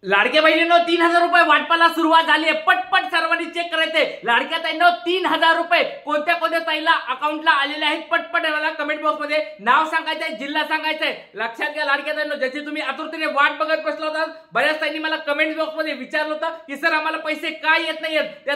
लाडक्या बहिणींनो 3000 रुपये वाटपाला सुरुवात झाली आहे। पटपट सर्वांनी चेक करायचे। लाडक्या ताईंनो 3000 रुपये कोणत्या कोणत्या ताईला अकाउंटला आलेले आहेत पटपट मला कमेंट बॉक्स मध्ये नाव सांगायचंय, जिल्हा सांगायचंय। लक्षात घ्या लाडक्या ताईंनो, ज्याची तुम्ही आतुरतेने वाट बघत बसला होता। बऱ्याच ताईंनी मला कमेंट बॉक्स मध्ये विचारलं होतं की सर आम्हाला पैसे काय येत नाहीयेत।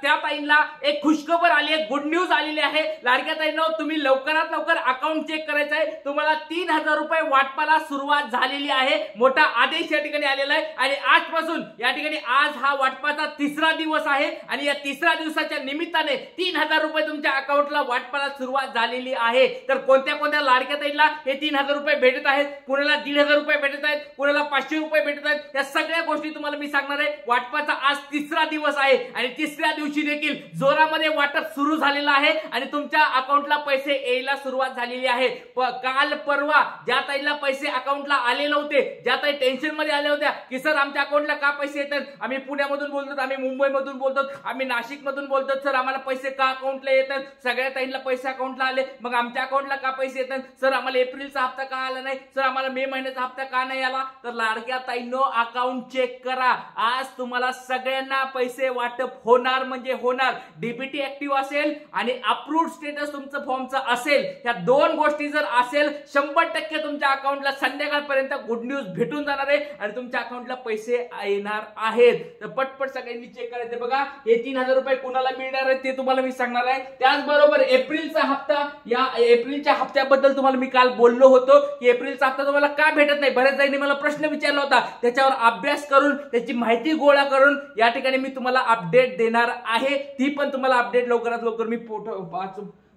त्या ताईंना एक खुशखबर आली आहे, गुड न्यूज आलेली आहे। लाडक्या ताईंनो तुम्ही लवकरात लवकर अकाउंट चेक करायचंय। तुम्हाला 3000 रुपये वाटपाला सुरुवात झालेली आहे। मोठा आदेश या ठिकाणी आलेला आहे आणि आजपासून या ठिकाणी आज हा वाटपाचा तिसरा दिवस आहे आणि या तिसऱ्या दिवसाच्या निमित्ताने 3000 रुपये तुमच्या अकाउंटला वाटपाला सुरुवात झालेली आहे। तर कोणत्या कोणत्या लाडक्या ताईंना हे 3000 रुपये भेटत आहेत, कुणाला 1500 रुपये भेटत आहेत, कुणाला 500 रुपये भेटत आहेत, या सगळ्या गोष्टी तुम्हाला मी सांगणार आहे। वाटपाचा आज तिसरा दिवस आहे आणि तिसऱ्या दिवशी देखील जोरामध्ये वाटप सुरू झालेलं आहे आणि तुमच्या अकाउंटला पैसे यायला सुरुवात झालेली आहे। काल परवा ज्या ताईला पैसे अकाउंटला आले नव्हते, ज्या ताई टेन्शन मध्ये आल्या होत्या की सर आमच्या अकाउंटला का पैसे येतात, आम्ही पुण्यामधून बोलतो, आम्ही मुंबईमधून बोलतो, आम्ही नाशिकमधून बोलतो, सर आम्हाला पैसे का अकाउंटला येतात, सगळ्या ताईंना पैसे अकाउंटला आले, मग आमच्या अकाउंटला का पैसे येतात, सर आम्हाला एप्रिलचा हप्ता का आला नाही, सर आम्हाला मे महिन्याचा हप्ता का नाही आला। तर लाडक्या ताईंनो अकाउंट चेक करा, आज तुम्हाला सगळ्यांना पैसे वाटप होणार म्हणजे होणार। डीबीटी ऍक्टिव्ह असेल आणि अप्रूव्ड स्टेटस तुमचं फॉर्मचं असेल, या दोन गोष्टी जर असेल 100% तुमच्या अकाउंटला संध्याकाळपर्यंत गुड न्यूज भेटून जाणार आहे आणि तुमच्या अकाउंटला पैसे येणार आहेत। तर पटपट सगळ्यांनी चेक करायचे। बघा हे 3000 रुपये कुणाला मिळणार आहेत ते तुम्हाला मी सांगणार आहे। त्याचबरोबर एप्रिलचा हप्ता, या एप्रिलच्या हप्त्याबद्दल तुम्हाला मी काल बोललो होतो की एप्रिलचा हप्ता तुम्हाला का भेटत नाही। बऱ्याच जणांनी मला प्रश्न विचारला होता, त्याच्यावर अभ्यास करून त्याची माहिती गोळा करून या ठिकाणी मी तुम्हाला अपडेट देणार आहे। ती पण तुम्हाला अपडेट लवकरात लवकर मी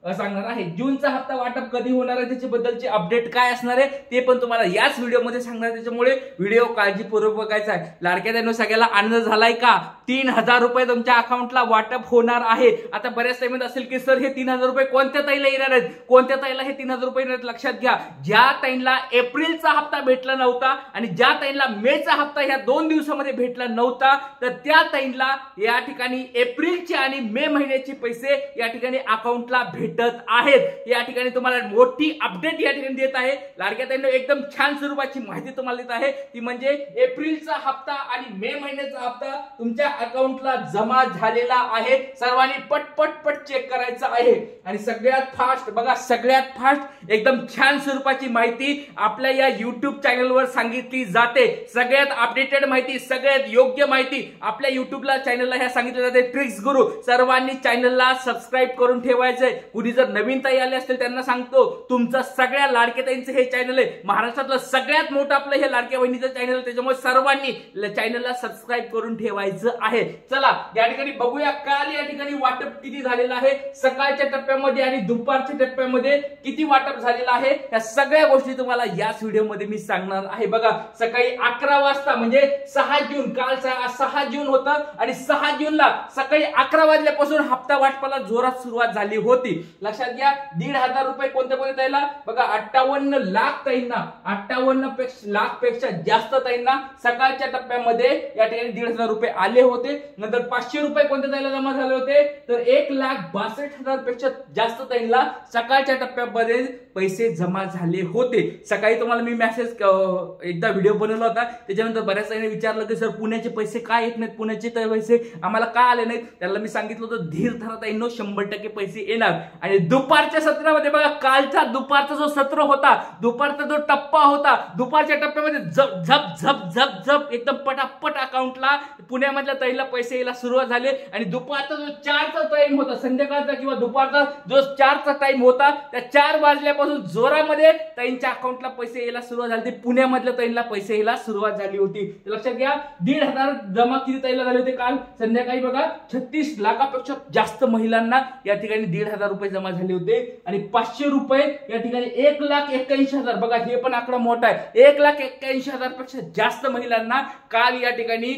सांगणार आहे। जूनचा हप्ता वाटप कधी होणार आहे त्याच्याबद्दलची अपडेट काय असणार आहे ते पण तुम्हाला याच व्हिडिओमध्ये सांगणार, त्याच्यामुळे व्हिडिओ काळजीपूर्वक बघायचा आहे। लाडक्या ताईंनो सगळ्याला आनंद झालाय का? 3000 रुपये तुमच्या अकाउंटला वाटप होणार आहे। आता बऱ्याच टाइम असेल की सर हे 3000 रुपये कोणत्या ताईला येणार आहेत, कोणत्या ताईला हे 3000 रुपये येणार आहेत? लक्षात घ्या, ज्या ताईंना एप्रिलचा हप्ता भेटला नव्हता आणि ज्या ताईंना मेचा हप्ता ह्या 2 दिवसामध्ये भेटला नव्हता, तर त्या ताईंना या ठिकाणी एप्रिलचे आणि मे महिन्याचे पैसे या ठिकाणी अकाउंटला भेटत आहेत। या ठिकाणी तुम्हाला मोठी अपडेट या ठिकाणी देत आहे। लाडक्या ताईंनो एकदम छान स्वरूपाची माहिती तुम्हाला देत आहे, ती म्हणजे एप्रिलचा हप्ता आणि मे महिन्याचा हप्ता तुमच्या अकाउंटला जमा झालेला आहे। सर्वांनी पटपट चेक करायचं आहे आणि सगळ्यात फास्ट बघा, सगळ्यात फास्ट एकदम छान स्वरूपाची माहिती आपल्या या YouTube चॅनलवर सांगितली जाते। सगळ्यात अपडेटेड माहिती, सगळ्यात योग्य माहिती आपल्या YouTubeला चॅनलला ह्या सांगितली जाते। ट्रिक्स गुरु सर्वांनी चॅनलला सबस्क्राइब करून ठेवायचंय। कुणी जर नवीन ताई आले असतील त्यांना सांगतो, तुमचं सगळ्या लाडक्या ताईंचं हे चॅनल आहे, महाराष्ट्रातलं सगळ्यात मोठं आपलं हे लाडक्या बहिणीचं चॅनल, त्याच्यामुळे सर्वांनी चॅनलला सबस्क्राइब करून ठेवायचं आहे। चला या ठिकाणी बघूया काल या ठिकाणी वाटप किती झालेलं आहे, सकाळच्या टप्प्यामध्ये आणि दुपारच्या टप्प्यामध्ये किती वाटप झालेलं आहे, या सगळ्या गोष्टी तुम्हाला याच व्हिडिओमध्ये मी सांगणार आहे। बघा सकाळी 11 वाजता म्हणजे 6 जून, काल 6 जून होतं आणि 6 जूनला सकाळी 11 वाजल्यापासून हप्ता वाटपाला जोरात सुरुवात झाली होती। लक्षात घ्या 1500 रुपये कोणत्या कोणत्या ताईला, बघा 58 लाख ताईंना, 58 लाख पेक्षा जास्त ताईंना सकाळच्या टप्प्यामध्ये या ठिकाणी 1500 रुपये आले होते। नंतर 500 रुपये कोणत्या ताईला जमा झाले होते, तर 1,62,000 पेक्षा जास्त ताईंना सकाळच्या टप्प्यामध्ये पैसे जमा झाले होते। सकाळी तुम्हाला मी मेसेज एकदा व्हिडिओ बनवला होता, त्याच्यानंतर बऱ्याच जणांनी विचारलं की सर पुण्याचे पैसे का येत नाहीत, पुण्याचे पैसे आम्हाला का आले नाहीत। त्याला मी सांगितलं होतं धीर धरा ताईंनो, 100% पैसे येणार। आणि दुपारच्या सत्रामध्ये बघा कालचा दुपारचा जो सत्र होता, दुपारचा जो टप्पा होता, दुपारच्या टप्प्यामध्ये झप झप एकदम पटापट अकाउंटला पुण्यामधल्या ताईला पैसे यायला सुरुवात झाले आणि दुपारचा जो 4चा टाइम होता, संध्याकाळचा किंवा दुपारचा जो 4चा टाइम होता, त्या 4 वाजल्यापासून जोरामध्ये ताईंच्या अकाउंटला पैसे यायला सुरुवात झाली। पुण्यामधल्या ताईंना पैसे यायला सुरुवात झाली होती। लक्षात घ्या 1,500 जमा किती ताईला झाले होते काल संध्याकाळी, बघा 36 लाखापेक्षा जास्त महिलांना या ठिकाणी 1,500 रुपये जमा झाले होते आणि 500 रुपये या ठिकाणी 1,81,000, बघा हे पण आकडा मोठा आहे, 1,81,000 पेक्षा जास्त महिलांना काल या ठिकाणी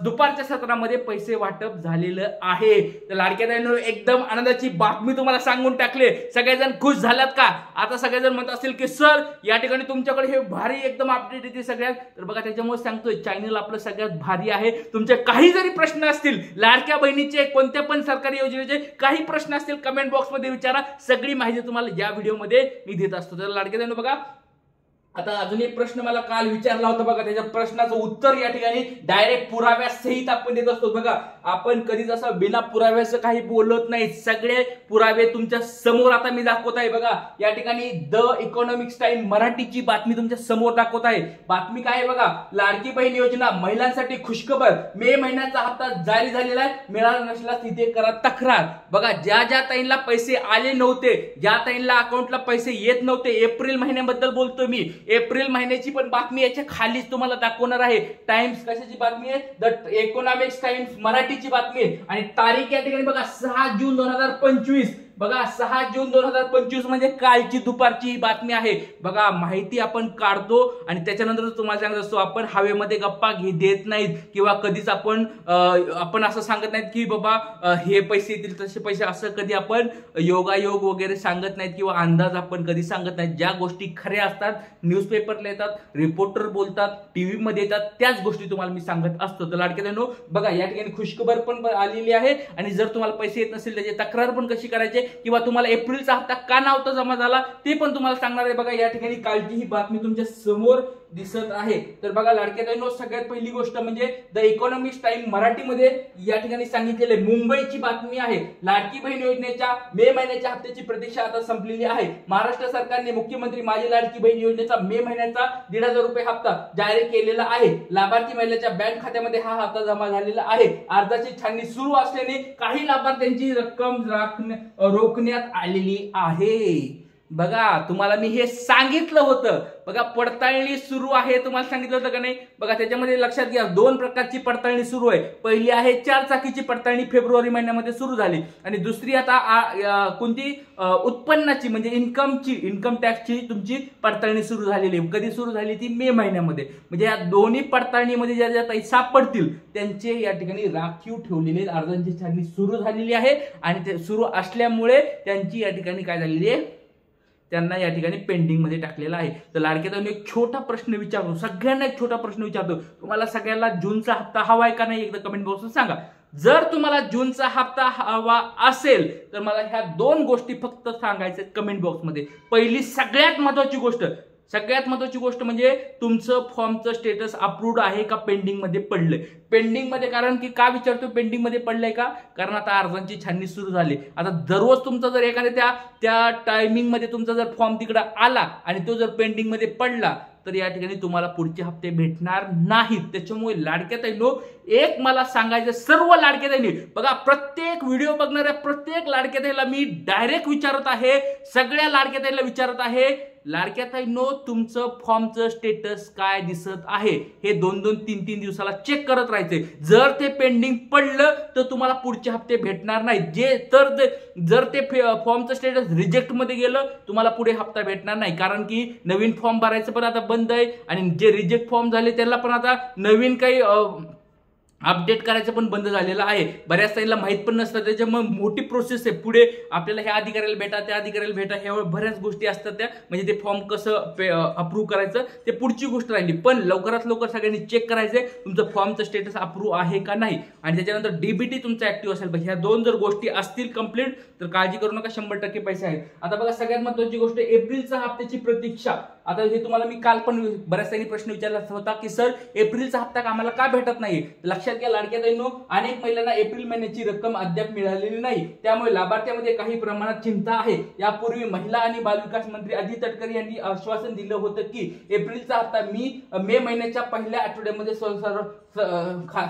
दुपारच्या सत्रामध्ये पैसे वाटप झालेलं आहे। तर लाडक्या ताईंनो एकदम आनंदाची बातमी तुम्हाला सांगून टाकले, सगळेजण खुश झालात का? आता सगळेजण म्हणत असतील की सर या ठिकाणी तुमच्याकडे हे भारी एकदम अपडेट येते सगळ्यात, तर बघा त्याच्यामुळे सांगतोय चॅनल आपलं सगळ्यात भारी आहे। तुमचे काही जरी प्रश्न असतील, लाडक्या बहिणीचे कोणत्या पण सरकारी योजनेचे काही प्रश्न असतील कमेंट बॉक्स मध्ये विचारा, सगळी माहिती तुम्हाला या व्हिडिओमध्ये मी देत असतो। तर लाडक्या ताईंनो बघा आता अजून एक प्रश्न मला काल विचारला होता बघा, त्याच्या प्रश्नाचं उत्तर या ठिकाणी डायरेक्ट पुराव्यासहित आपण देत असतो बघा. आपण कधीच असं बिना पुराव्याचं काही बोलत नाही, सगळे पुरावे तुमच्या समोर आता मी दाखवत आहे बघा. या ठिकाणी द इकॉनॉमिक्स टाइम मराठीची बातमी तुमच्या समोर दाखवत आहे. बातमी काय आहे बघा, लाडकी बहीण योजना महिलांसाठी खुशखबर, मे महिन्याचा हप्ता जारी झालेला आहे, मिळाला नसल्यास तिथे करा तक्रार. बघा, ज्या ज्या ताईंना पैसे आले नव्हते, ज्या ताईंना अकाउंटला पैसे येत नव्हते, एप्रिल महिन्याबद्दल बोलतो मी, एप्रिल महिन्याची पण बातमी याच्या खालीच तुम्हाला दाखवणार आहे. टाइम्स कशाची बातमी आहे, द इकॉनॉमिक्स टाइम्स मराठीची बातमी आहे. आणि तारीख या ठिकाणी बघा 6 जून 2025. बघा 6 जून 2025 म्हणजे कालची दुपारची ही बातमी आहे बघा. माहिती आपण काढतो आणि त्याच्यानंतर तुम्हाला सांगत असतो, आपण हवेमध्ये गप्पा देत नाहीत किंवा कधीच आपण असं सांगत नाहीत की बाबा हे पैसे येतील तसे पैसे, असं कधी आपण योगायोग वगैरे सांगत नाहीत किंवा अंदाज आपण कधी सांगत नाहीत. ज्या गोष्टी खऱ्या असतात, न्यूजपेपरला येतात, रिपोर्टर बोलतात, टीव्ही मध्ये येतात, त्याच गोष्टी तुम्हाला मी सांगत असतो. तर लाडके बहिणींनो बघा, या ठिकाणी खुशखबर पण आलेली आहे. आणि जर तुम्हाला पैसे येत नसेल त्याची तक्रार पण कशी करायची किंवा तुम्हाला एप्रिलचा हप्ता का नव्हता जमा झाला ते पण तुम्हाला सांगणार आहे बघा. या ठिकाणी कालची ही बातमी तुमच्या समोर दिसत आहे. तर बघा लाडक्या बहिणींनो, सगळ्यात पहिली गोष्ट म्हणजे द इकॉनॉमिक्स टाइम मराठीमध्ये या ठिकाणी सांगितलेले मुंबईची बातमी आहे. लाडकी बहीण योजनेच्या मे महिन्याच्या हप्त्याची प्रतीक्षा आता संपलेली आहे. महाराष्ट्र सरकारने मुख्यमंत्री माझी लाडकी बहीण योजनेचा मे महिन्याचा 1,500 रुपये हप्ता जारी केलेला आहे. लाभार्थी महिलेच्या बँक खात्यामध्ये हा हप्ता जमा झालेला आहे. अर्जाची छाननी सुरू असल्याने काही लाभार्थ्यांची रक्कम रोखण्यात आलेली आहे. बघा, तुम्हाला मी हे सांगितलं होतं बघा, पडताळणी सुरू आहे, तुम्हाला सांगितलं होतं का नाही. बघा, त्याच्यामध्ये लक्षात घ्या 2 प्रकारची पडताळणी सुरू आहे. पहिली आहे 4 चाकीची पडताळणी, फेब्रुवारी महिन्यामध्ये सुरू झाली. आणि दुसरी आता कोणती, उत्पन्नाची म्हणजे इन्कम टॅक्सची तुमची पडताळणी सुरू झालेली. कधी सुरू झाली ती मे महिन्यामध्ये. म्हणजे या दोन्ही पडताळणीमध्ये ज्या ज्या ताई सापडतील त्यांचे या ठिकाणी राखीव ठेवलेले अर्जांची छाननी सुरू झालेली आहे. आणि ते सुरू असल्यामुळे त्यांची या ठिकाणी काय झालेली आहे, त्यांना या ठिकाणी पेंडिंग मध्ये टाकलेला आहे. तर लाडक्या बहिणींनो एक छोटा प्रश्न विचारतो, सगळ्यांना एक छोटा प्रश्न विचारतो, तुम्हाला सगळ्यांना जूनचा हप्ता हवाय का नाही एकदा कमेंट बॉक्समध्ये सांगा. जर तुम्हाला जूनचा हप्ता हवा असेल तर मला ह्या 2 गोष्टी फक्त सांगायच्या कमेंट बॉक्समध्ये. पहिली सगळ्यात महत्वाची गोष्ट म्हणजे तुमचं फॉर्मचं स्टेटस अप्रूव्ड आहे का पेंडिंग मध्ये पडलंय. पेंडिंग मध्ये कारण की का विचारतो पेंडिंग मध्ये पडलंय का, कारण आता अर्जांची छाननी सुरू झाली. आता दररोज तुमचा जर एखाद्या त्या टायमिंग मध्ये तुमचा जर फॉर्म तिकडे आला आणि तो जर पेंडिंग मध्ये पडला तर या ठिकाणी तुम्हाला पुढचे हप्ते भेटणार नाहीत. त्याच्यामुळे लाडक्या ताईंनो एक मला सांगायचं, सर्व लाडक्या ताईंनी बघा, प्रत्येक व्हिडिओ बघणाऱ्या प्रत्येक लाडक्या ताईला मी डायरेक्ट विचारत आहे, सगळ्या लाडक्या ताईला विचारत आहे, लाडक्या ताईंनो तुमचं फॉर्मचं स्टेटस काय दिसत आहे हे 2-2, 3-3 दिवसाला चेक करत राहायचे. जर ते पेंडिंग पडलं तर तुम्हाला पुढचे हप्ते भेटणार नाहीत. जर ते फॉर्मचं स्टेटस रिजेक्ट मध्ये गेलं तुम्हाला पुढे हप्ता भेटणार नाही, कारण की नवीन फॉर्म भरायचं पण आता बंद आहे. आणि जे रिजेक्ट फॉर्म झाले त्याला पण आता नवीन काही अपडेट करायचं पण बंद झालेलं आहे. बऱ्याच ताईंना माहित पण नसतं, त्याच्यामुळे मोठी प्रोसेस आहे. पुढे आपल्याला ह्या अधिकाऱ्याला भेटा, त्या अधिकाऱ्याला भेटा, ह्या बऱ्याच गोष्टी असतात त्या, म्हणजे ते फॉर्म कसं अप्रूव्ह करायचं ते पुढची गोष्ट राहिली. पण लवकरात लवकर सगळ्यांनी चेक करायचंय तुमचं फॉर्मचं स्टेटस अप्रूव्ह आहे का नाही. आणि त्याच्यानंतर डीबीटी तुमचा ऍक्टिव्ह असेल. ह्या 2 जर गोष्टी असतील कंप्लीट तर काळजी करू नका, 100% पैसे आहेत. आता बघा, सगळ्यात महत्त्वाची गोष्ट एप्रिलचा हप्त्याची प्रतीक्षा. आता हे तुम्हाला मी काल पण बऱ्याच ताईंनी प्रश्न विचारला होता की सर एप्रिलचा हप्ता आम्हाला का भेटत नाही. लक्षात घ्या लाडक्या ताईंनो, अनेक महिलांना एप्रिल महिन्याची रक्कम अद्याप मिळालेली नाही, त्यामुळे लाभार्थ्यांमध्ये काही प्रमाणात चिंता आहे. यापूर्वी महिला आणि बालविकास मंत्री अदिती तटकरे यांनी आश्वासन दिलं होतं की एप्रिलचा हप्ता मे महिन्याच्या पहिल्या आठवड्यामध्ये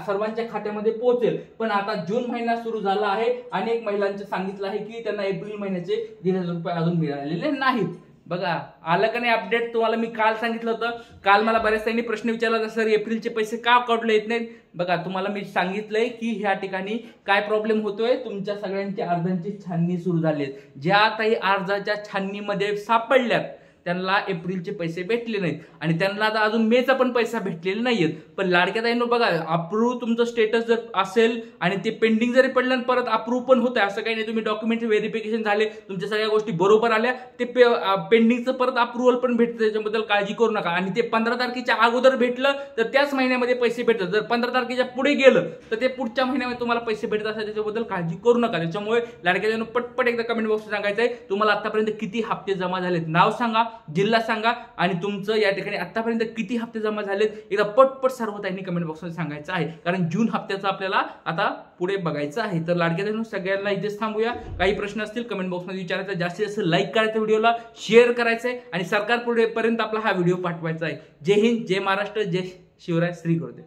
सर्वांच्या खात्यामध्ये पोहोचेल. पण आता जून महिना सुरू झाला आहे, अनेक महिलांचे सांगितलं आहे की त्यांना एप्रिल महिन्याचे 1,500 रुपये अजून मिळालेले नाहीत. बघा, आलं का नाही अपडेट, तुम्हाला मी काल सांगितलं होतं. काल मला बऱ्याच ताईंनी प्रश्न विचारला होता, सर एप्रिलचे पैसे का अकाउंटला येत नाहीत. बघा, तुम्हाला मी सांगितलंय की ह्या ठिकाणी काय प्रॉब्लेम होतोय, तुमच्या सगळ्यांच्या अर्जांची छाननी सुरू झाली. ज्या काही अर्जाच्या छाननीमध्ये सापडल्यात त्यांना एप्रिलचे पैसे भेटले नाहीत आणि त्यांना आता अजून मेचा पण पैसा भेटलेला नाहीयेत. पण लाडक्या ताईंनो बघा, अप्रूव्ह तुमचं स्टेटस जर असेल आणि ते पेंडिंग जरी पडलं परत अप्रूव्ह पण होत आहे असं काही नाही. तुम्ही डॉक्युमेंट व्हेरिफिकेशन झाले, तुमच्या सगळ्या गोष्टी बरोबर आल्या, ते पेंडिंगचं परत अप्रुव्हल पण भेटतं, त्याच्याबद्दल काळजी करू नका. आणि ते 15 तारखेच्या अगोदर भेटलं तर त्याच महिन्यामध्ये पैसे भेटतात. जर 15 तारखेच्या पुढे गेलं तर ते पुढच्या महिन्यामध्ये तुम्हाला पैसे भेटत असतात, त्याच्याबद्दल काळजी करू नका. त्याच्यामुळे लाडक्या ताईंनो पटपट एकदा कमेंट बॉक्समध्ये सांगायचं आहे तुम्हाला आतापर्यंत किती हप्ते जमा झालेत, नाव सांगा, जिल्हा सांगा आणि तुमचं या ठिकाणी आतापर्यंत किती हप्ते जमा झालेत एकदा पटपट सर्व त्यांनी कमेंट बॉक्समध्ये सांगायचं आहे, कारण जून हप्त्याचं आपल्याला आता पुढे बघायचं आहे. तर लाडक्या बहिणींनो सगळ्यांना इथेच थांबूया. काही प्रश्न असतील कमेंट बॉक्समध्ये विचारायचा, जास्तीत जास्त लाईक करायचं, व्हिडिओला शेअर करायचं आहे आणि सरकार पुढे पर्यंत आपला हा व्हिडिओ पाठवायचा आहे. जय हिंद, जय महाराष्ट्र, जय शिवराय, श्री गुरुदेव.